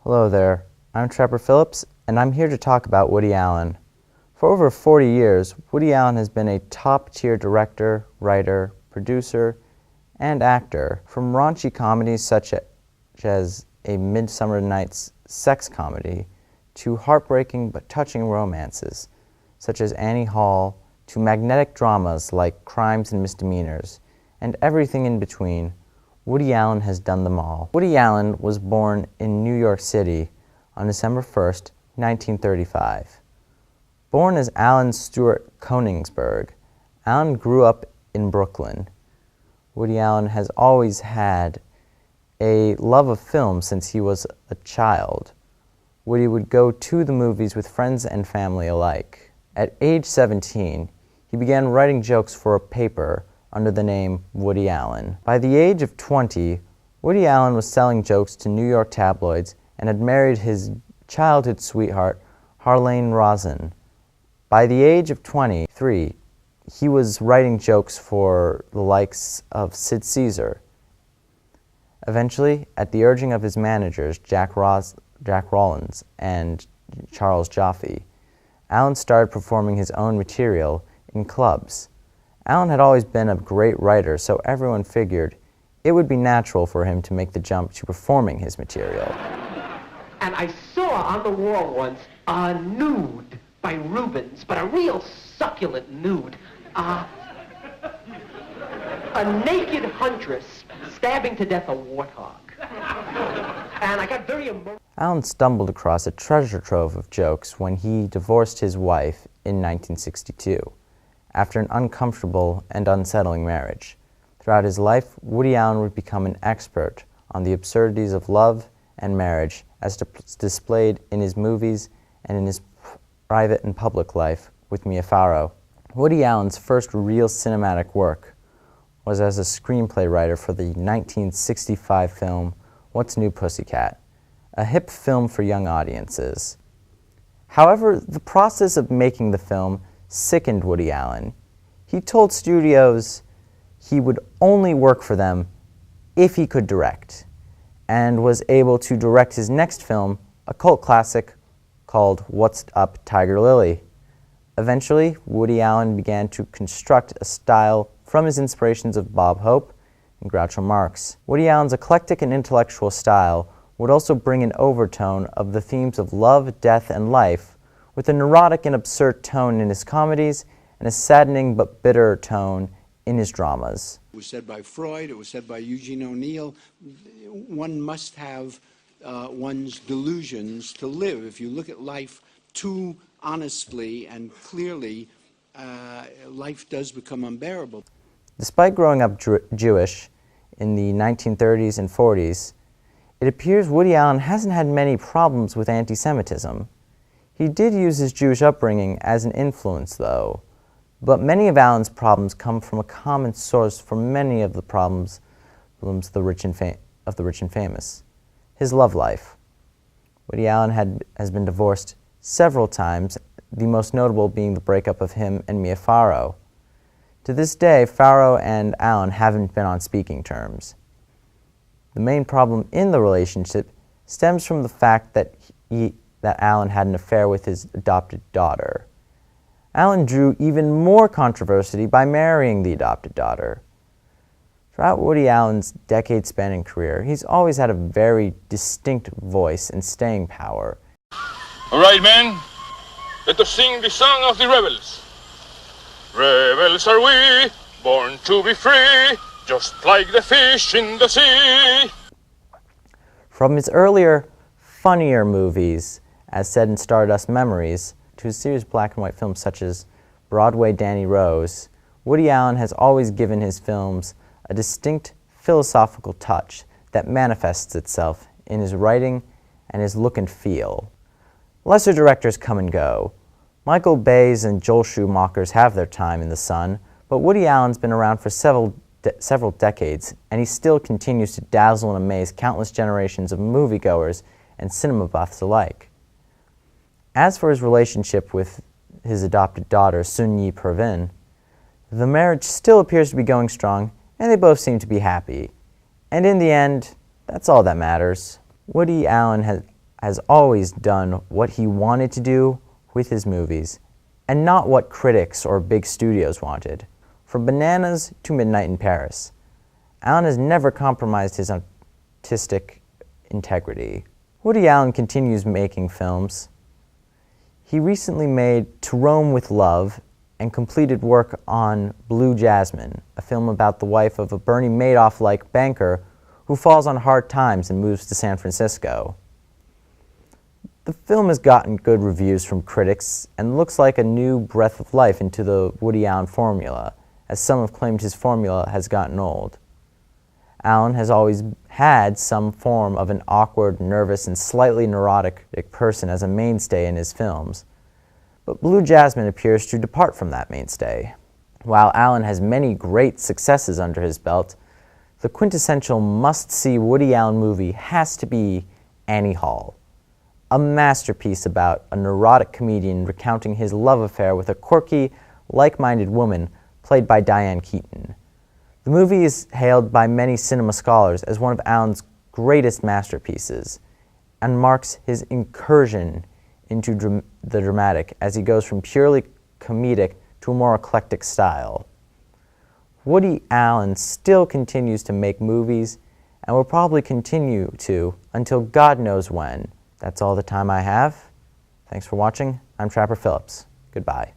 Hello there, I'm Trevor Phillips, and I'm here to talk about Woody Allen. For over 40 years, Woody Allen has been a top-tier director, writer, producer, and actor, from raunchy comedies such as A Midsummer Night's sex comedy, to heartbreaking but touching romances, such as Annie Hall, to magnetic dramas like Crimes and Misdemeanors, and everything in between. Woody Allen has done them all. Woody Allen was born in New York City on December 1st, 1935. Born as Alan Stewart Koningsberg, Allen grew up in Brooklyn. Woody Allen has always had a love of film since he was a child. Woody would go to the movies with friends and family alike. At age 17, he began writing jokes for a paper under the name Woody Allen. By the age of 20, Woody Allen was selling jokes to New York tabloids and had married his childhood sweetheart, Harlene Rosen. By the age of 23, he was writing jokes for the likes of Sid Caesar. Eventually, at the urging of his managers, Jack Rollins and Charles Jaffe, Allen started performing his own material in clubs. Allen had always been a great writer, so everyone figured it would be natural for him to make the jump to performing his material. And I saw on the wall once a nude by Rubens, but a real succulent nude. A naked huntress stabbing to death a warthog. And I got very emotional. Allen stumbled across a treasure trove of jokes when he divorced his wife in 1962. After an uncomfortable and unsettling marriage. Throughout his life, Woody Allen would become an expert on the absurdities of love and marriage as displayed in his movies and in his private and public life with Mia Farrow. Woody Allen's first real cinematic work was as a screenplay writer for the 1965 film What's New Pussycat, a hip film for young audiences. However, the process of making the film sickened Woody Allen. He told studios he would only work for them if he could direct, and was able to direct his next film, a cult classic called What's Up, Tiger Lily. Eventually, Woody Allen began to construct a style from his inspirations of Bob Hope and Groucho Marx. Woody Allen's eclectic and intellectual style would also bring an overtone of the themes of love, death, and life, with a neurotic and absurd tone in his comedies and a saddening but bitter tone in his dramas. It was said by Freud, it was said by Eugene O'Neill, one must have one's delusions to live. If you look at life too honestly and clearly, life does become unbearable. Despite growing up Jewish in the 1930s and 40s, it appears Woody Allen hasn't had many problems with anti-Semitism. He did use his Jewish upbringing as an influence, though, but many of Allen's problems come from a common source for many of the problems of the rich and famous: his love life. Woody Allen has been divorced several times, the most notable being the breakup of him and Mia Farrow. To this day, Farrow and Allen haven't been on speaking terms. The main problem in the relationship stems from the fact that Allen had an affair with his adopted daughter. Allen drew even more controversy by marrying the adopted daughter. Throughout Woody Allen's decade-spanning career, he's always had a very distinct voice and staying power. All right, men, let us sing the song of the rebels. Rebels are we, born to be free, just like the fish in the sea. From his earlier, funnier movies, as said in Stardust Memories, to his serious black and white films such as Broadway Danny Rose, Woody Allen has always given his films a distinct philosophical touch that manifests itself in his writing and his look and feel. Lesser directors come and go. Michael Bay's and Joel Schumacher's have their time in the sun, but Woody Allen's been around for several decades, and he still continues to dazzle and amaze countless generations of moviegoers and cinema buffs alike. As for his relationship with his adopted daughter, Sun-Yi Pervin, the marriage still appears to be going strong, and they both seem to be happy. And in the end, that's all that matters. Woody Allen has always done what he wanted to do with his movies, and not what critics or big studios wanted. From Bananas to Midnight in Paris, Allen has never compromised his artistic integrity. Woody Allen continues making films. He recently made To Rome with Love and completed work on Blue Jasmine, a film about the wife of a Bernie Madoff-like banker who falls on hard times and moves to San Francisco. The film has gotten good reviews from critics and looks like a new breath of life into the Woody Allen formula, as some have claimed his formula has gotten old. Allen has always had some form of an awkward, nervous, and slightly neurotic person as a mainstay in his films, but Blue Jasmine appears to depart from that mainstay. While Allen has many great successes under his belt, the quintessential must-see Woody Allen movie has to be Annie Hall, a masterpiece about a neurotic comedian recounting his love affair with a quirky, like-minded woman played by Diane Keaton. The movie is hailed by many cinema scholars as one of Allen's greatest masterpieces and marks his incursion into the dramatic as he goes from purely comedic to a more eclectic style. Woody Allen still continues to make movies and will probably continue to until God knows when. That's all the time I have. Thanks for watching. I'm Trapper Phillips. Goodbye.